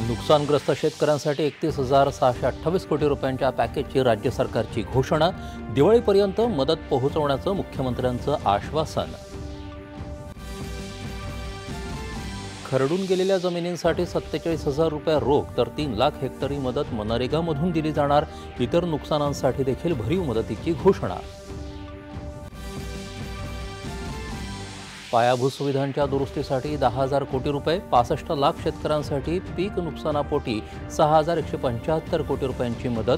नुकसानग्रस्त शेतकऱ्यांसाठी 31,628 कोटी रुपयांच्या पॅकेजची राज्य सरकारची घोषणा। दिवाळीपर्यंत मदत पोहोचवण्याचं मुख्यमंत्र्यांचं आश्वासन। खरडून गेलेल्या जमिनींसाठी 47,000 रुपये रोख तर 3 लाख हेक्टरी मदत मनरेगामधून दिली जाणार। इतर नुकसानांसाठी देखील भरीव मदतीची घोषणा। पायाभूत सुविधांच्या दुरुस्तीसाठी 10,000 कोटी रुपये, 65 लाख शेतकऱ्यांसाठी पीक नुकसानापोटी 6,175 कोटी रुपयांची मदत।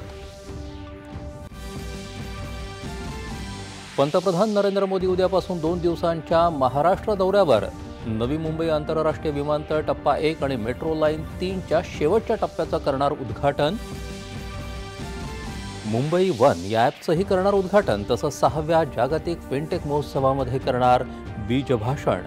पंतप्रधान नरेंद्र मोदी उद्यापासून 2 दिवसांच्या महाराष्ट्र दौऱ्यावर। नवी मुंबई आंतरराष्ट्रीय विमानतळ टप्पा 1 आणि मेट्रो लाईन 3च्या शेवटच्या टप्प्याचं करणार उद्घाटन। मुंबई वन या ॲपचंही करणार उद्घाटन। तसंच 6व्या जागतिक फिनटेक महोत्सवामध्ये करणार बीजभाषण।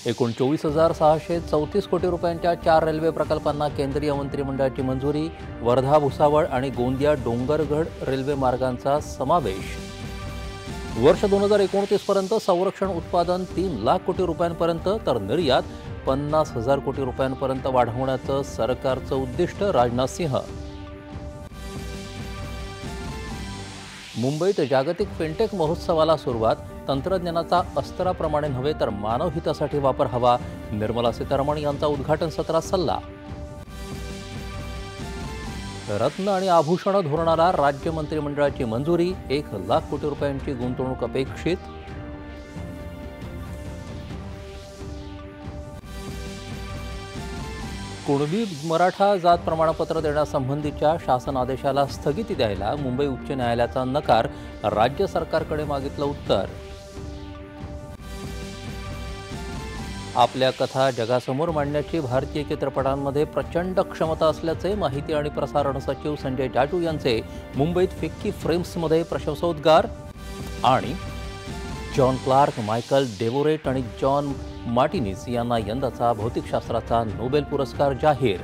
एकूण 24,634 कोटी रुपयांच्या 4 रेल्वे प्रकल्पांना केंद्रीय मंत्रिमंडळाची मंजुरी। वर्धा भुसावळ आणि गोंदिया डोंगरगड रेल्वे मार्गांचा समावेश। वर्ष 2029 पर्यंत संरक्षण उत्पादन 3 लाख कोटी रुपयांपर्यंत तर निर्यात 50,000 कोटी रुपयांपर्यंत वाढवण्याचं सरकारचं उद्दिष्ट। राजनाथ सिंह। मुंबईत जागतिक फिनटेक महोत्सवाला सुरुवात। तंत्रज्ञानाचा अस्त्राप्रमाणे नव्हे तर मानवहितासाठी वापर हवा। निर्मला सीतारामन यांचा उद्घाटन सत्रात सल्ला। रत्न आणि आभूषण धोरणाला राज्य मंत्रिमंडळाची मंजुरी। 1 लाख कोटी रुपयांची गुंतवणूक अपेक्षित। कुणबी मराठा जात प्रमाणपत्र देण्यासंबंधीच्या शासन आदेशाला स्थगिती द्यायला मुंबई उच्च न्यायालयाचा नकार। राज्य सरकारकडे मागितलं उत्तर। आपल्या कथा जगासमोर मांडण्याची भारतीय चित्रपटांमध्ये प्रचंड क्षमता असल्याचे माहिती आणि प्रसारण सचिव संजय जाजू यांचे मुंबईत फिक्की फ्रेम्समध्ये प्रशंसोद्गार। आणि जॉन क्लार्क, मायकल डेवोरेट आणि जॉन मार्टिनीस यांना यंदाचा भौतिकशास्त्राचा नोबेल पुरस्कार जाहीर।